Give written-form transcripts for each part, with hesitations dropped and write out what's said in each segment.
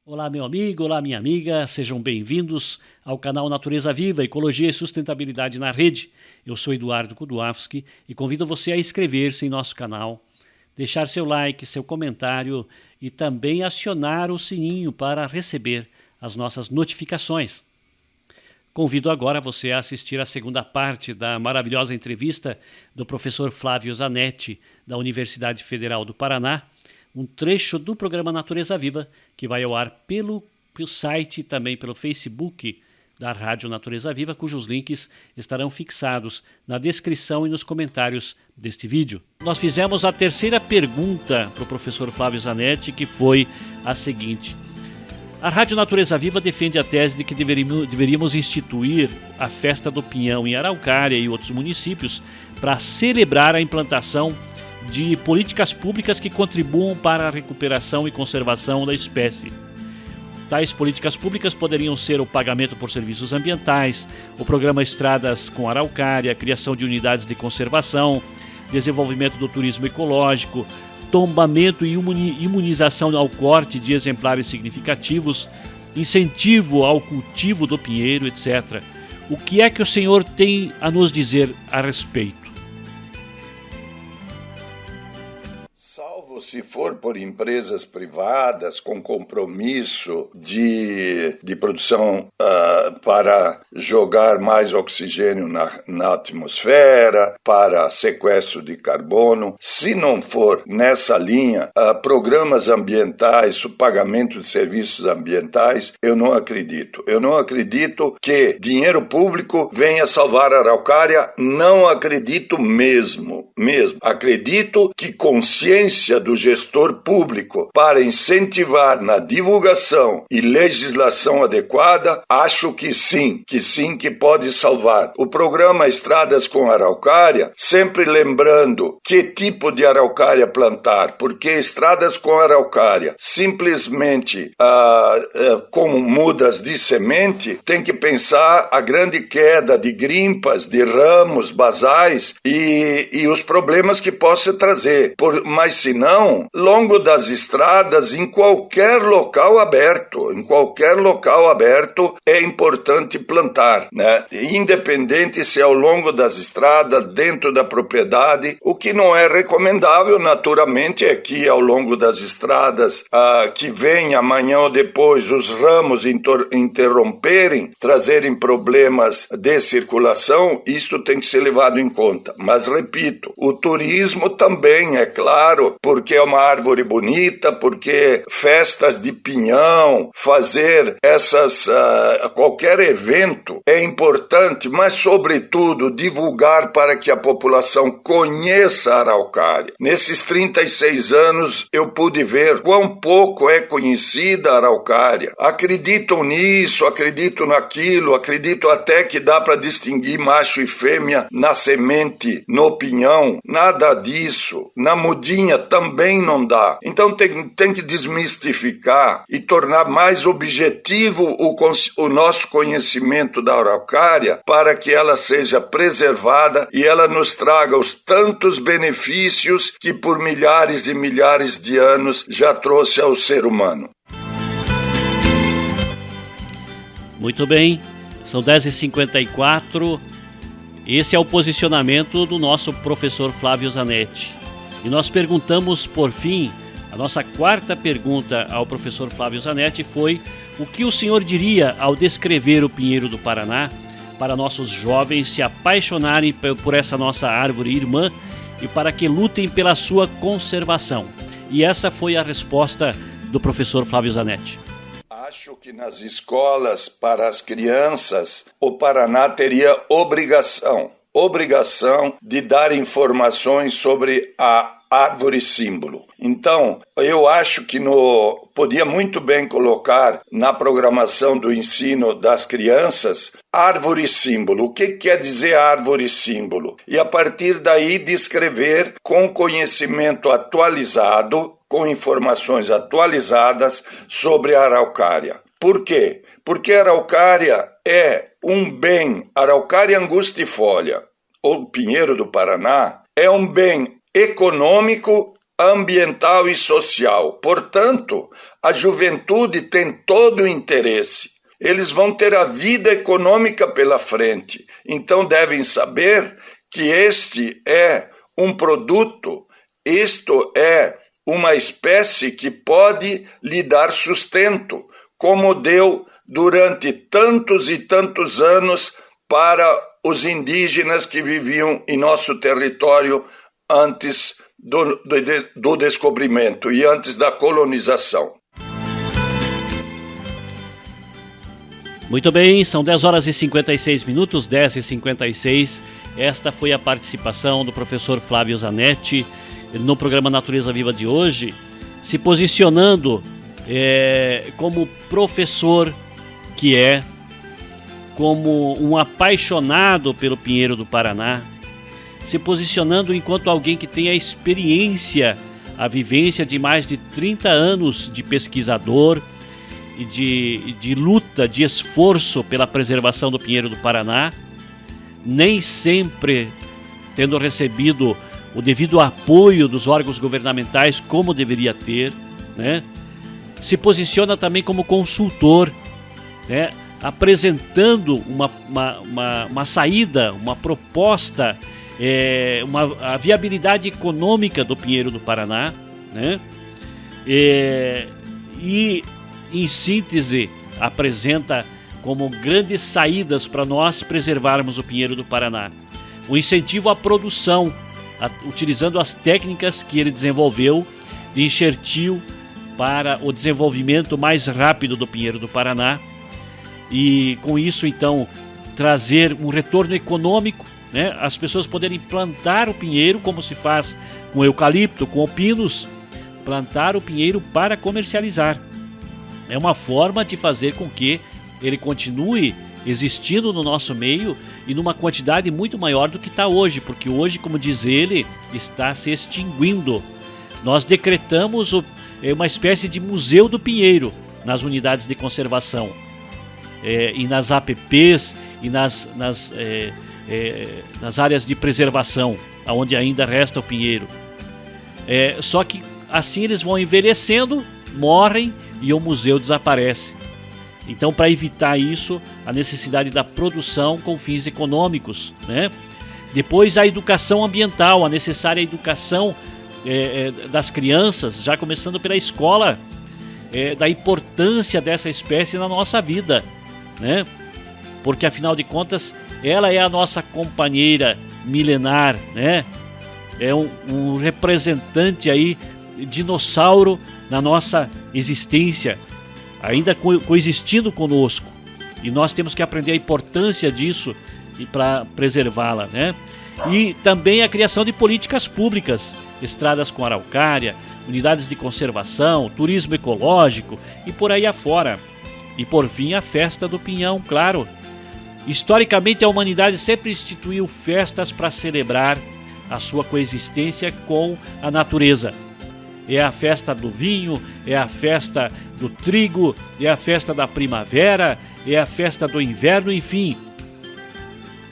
Olá, meu amigo, olá, minha amiga, sejam bem-vindos ao canal Natureza Viva, Ecologia e Sustentabilidade na Rede. Eu sou Eduardo Kuduavski e convido você a inscrever-se em nosso canal, deixar seu like, seu comentário e também acionar o sininho para receber as nossas notificações. Convido agora você a assistir a segunda parte da maravilhosa entrevista do professor Flávio Zanetti, da Universidade Federal do Paraná, um trecho do programa Natureza Viva, que vai ao ar pelo site e também pelo Facebook da Rádio Natureza Viva, cujos links estarão fixados na descrição e nos comentários deste vídeo. Nós fizemos a terceira pergunta para o professor Flávio Zanetti, que foi a seguinte: a Rádio Natureza Viva defende a tese de que deveríamos instituir a Festa do Pinhão em Araucária e outros municípios para celebrar a implantação de políticas públicas que contribuam para a recuperação e conservação da espécie. Tais políticas públicas poderiam ser o pagamento por serviços ambientais, o programa Estradas com Araucária, a criação de unidades de conservação, desenvolvimento do turismo ecológico, tombamento e imunização ao corte de exemplares significativos, incentivo ao cultivo do pinheiro, etc. O que é que o senhor tem a nos dizer a respeito? Se for por empresas privadas com compromisso de produção para jogar mais oxigênio na atmosfera, para sequestro de carbono, se não for nessa linha, programas ambientais, o pagamento de serviços ambientais, eu não acredito. Eu não acredito que dinheiro público venha salvar a Araucária, não acredito mesmo. Acredito que consciência do gestor público para incentivar na divulgação e legislação adequada, acho que sim, que pode salvar. O programa Estradas com Araucária, sempre lembrando que tipo de araucária plantar, porque estradas com araucária, simplesmente com mudas de semente, tem que pensar a grande queda de grimpas, de ramos, basais e os problemas que possa trazer. Mas se não, longo das estradas, em qualquer local aberto é importante plantar, né? Independente se é ao longo das estradas, dentro da propriedade. O que não é recomendável, naturalmente, é que ao longo das estradas que vem amanhã ou depois os ramos interromperem, trazerem problemas de circulação. Isto tem que ser levado em conta. Mas, repito, o turismo também, é claro, porque é uma árvore bonita, porque festas de pinhão, fazer qualquer evento é importante, mas sobretudo divulgar para que a população conheça a araucária. Nesses 36 anos eu pude ver quão pouco é conhecida a araucária. Acreditam nisso, acreditam naquilo, acredito até que dá para distinguir macho e fêmea na semente, no pinhão. Nada disso. Na mudinha também não dá. Então tem que desmistificar e tornar mais objetivo o nosso conhecimento da araucária para que ela seja preservada e ela nos traga os tantos benefícios que por milhares e milhares de anos já trouxe ao ser humano. Muito bem, são 10h54. Esse é o posicionamento do nosso professor Flávio Zanetti. E nós perguntamos, por fim, a nossa quarta pergunta ao professor Flávio Zanetti foi: o que o senhor diria ao descrever o Pinheiro do Paraná para nossos jovens se apaixonarem por essa nossa árvore irmã e para que lutem pela sua conservação? E essa foi a resposta do professor Flávio Zanetti. Acho que nas escolas, para as crianças, o Paraná teria obrigação de dar informações sobre a árvore símbolo. Então, eu acho que podia muito bem colocar na programação do ensino das crianças árvore símbolo. O que quer dizer árvore símbolo? E a partir daí descrever com conhecimento atualizado, com informações atualizadas sobre a araucária. Por quê? Porque a araucária é um bem, araucária angustifolia, ou pinheiro do Paraná, é um bem econômico ambiental e social. Portanto, a juventude tem todo o interesse. Eles vão ter a vida econômica pela frente. Então devem saber que este é um produto, isto é uma espécie que pode lhe dar sustento, como deu durante tantos e tantos anos para os indígenas que viviam em nosso território antes do descobrimento e antes da colonização. Muito bem, são 10 horas e 56 minutos, 10 e 56. Esta foi a participação do professor Flávio Zanetti no programa Natureza Viva de hoje, se posicionando como professor que é, como um apaixonado pelo Pinheiro do Paraná, se posicionando enquanto alguém que tem a experiência, a vivência de mais de 30 anos de pesquisador e de luta, de esforço pela preservação do Pinheiro do Paraná, nem sempre tendo recebido o devido apoio dos órgãos governamentais como deveria ter, né? Se posiciona também como consultor, né? Apresentando uma saída, uma proposta, a viabilidade econômica do Pinheiro do Paraná, né? E em síntese apresenta como grandes saídas para nós preservarmos o Pinheiro do Paraná. O incentivo à produção, utilizando as técnicas que ele desenvolveu de enxertio para o desenvolvimento mais rápido do Pinheiro do Paraná, e com isso então trazer um retorno econômico, né? As pessoas poderem plantar o pinheiro como se faz com eucalipto, com pinos, plantar o pinheiro para comercializar. É uma forma de fazer com que ele continue existindo no nosso meio e numa quantidade muito maior do que está hoje, porque hoje, como diz ele, está se extinguindo. Nós decretamos uma espécie de museu do pinheiro nas unidades de conservação, e nas APPs e nas áreas de preservação, onde ainda resta o pinheiro. Só que assim eles vão envelhecendo, morrem e o museu desaparece. Então, para evitar isso, a necessidade da produção com fins econômicos, né? Depois, a educação ambiental, a necessária educação das crianças, já começando pela escola, da importância dessa espécie na nossa vida, né? Porque, afinal de contas, ela é a nossa companheira milenar, né? É um representante aí, dinossauro na nossa existência, ainda coexistindo conosco, e nós temos que aprender a importância disso para preservá-la, né? E também a criação de políticas públicas, estradas com araucária, unidades de conservação, turismo ecológico e por aí afora. E por fim, a festa do Pinhão, claro. Historicamente, a humanidade sempre instituiu festas para celebrar a sua coexistência com a natureza. É a festa do vinho, é a festa do trigo, é a festa da primavera, é a festa do inverno, enfim.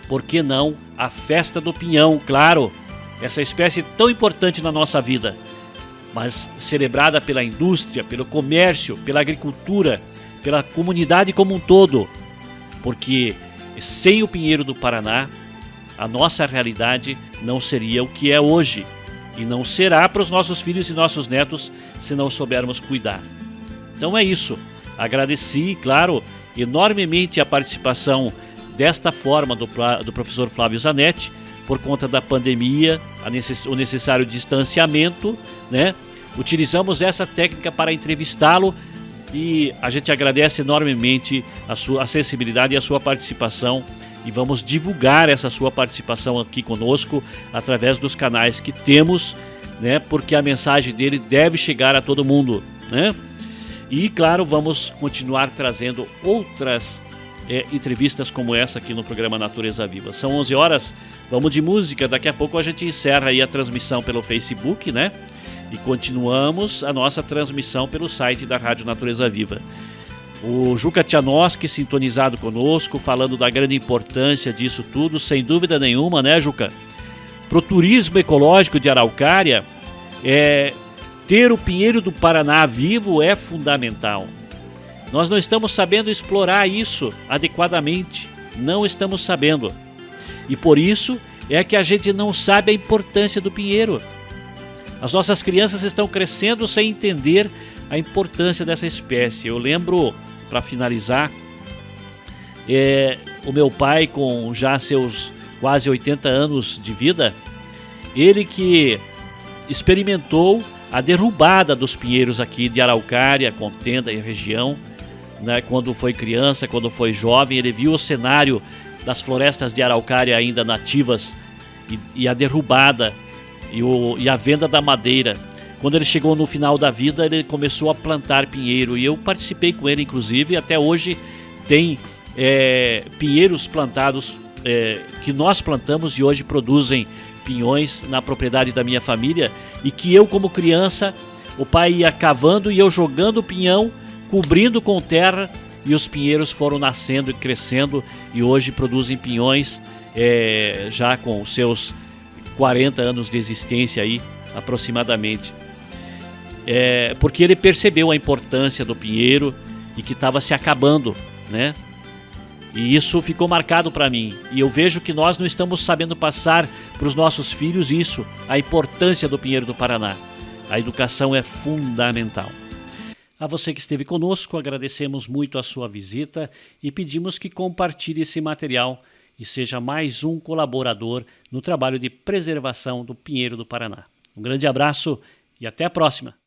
Por que não a festa do pinhão, claro, essa espécie tão importante na nossa vida, mas celebrada pela indústria, pelo comércio, pela agricultura, pela comunidade como um todo, porque sem o Pinheiro do Paraná, a nossa realidade não seria o que é hoje. E não será para os nossos filhos e nossos netos se não soubermos cuidar. Então é isso. Agradeci, claro, enormemente a participação desta forma do professor Flávio Zanetti, por conta da pandemia, o necessário distanciamento, né? Utilizamos essa técnica para entrevistá-lo e a gente agradece enormemente a sua sensibilidade e a sua participação. E vamos divulgar essa sua participação aqui conosco através dos canais que temos, né? Porque a mensagem dele deve chegar a todo mundo, né? E claro, vamos continuar trazendo outras entrevistas como essa aqui no programa Natureza Viva. São 11 horas, vamos de música. Daqui a pouco a gente encerra aí a transmissão pelo Facebook, né? E continuamos a nossa transmissão pelo site da Rádio Natureza Viva. O Juca Tchanoski sintonizado conosco, falando da grande importância disso tudo, sem dúvida nenhuma, né, Juca? Para o turismo ecológico de Araucária, ter o pinheiro do Paraná vivo é fundamental. Nós não estamos sabendo explorar isso adequadamente, não estamos sabendo. E por isso é que a gente não sabe a importância do pinheiro. As nossas crianças estão crescendo sem entender a importância dessa espécie. Eu lembro, para finalizar, o meu pai, com já seus quase 80 anos de vida, ele que experimentou a derrubada dos pinheiros aqui de Araucária, Contenda e região, né, quando foi criança, quando foi jovem, ele viu o cenário das florestas de Araucária ainda nativas e a derrubada e a venda da madeira. Quando ele chegou no final da vida, ele começou a plantar pinheiro, e eu participei com ele, inclusive. Até hoje tem pinheiros plantados que nós plantamos e hoje produzem pinhões na propriedade da minha família, e que eu, como criança, o pai ia cavando e eu jogando o pinhão, cobrindo com terra, e os pinheiros foram nascendo e crescendo e hoje produzem pinhões já com os seus 40 anos de existência aí, aproximadamente. Porque ele percebeu a importância do pinheiro e que estava se acabando, né? E isso ficou marcado para mim. E eu vejo que nós não estamos sabendo passar para os nossos filhos isso, a importância do pinheiro do Paraná. A educação é fundamental. A você que esteve conosco, agradecemos muito a sua visita e pedimos que compartilhe esse material e seja mais um colaborador no trabalho de preservação do pinheiro do Paraná. Um grande abraço e até a próxima!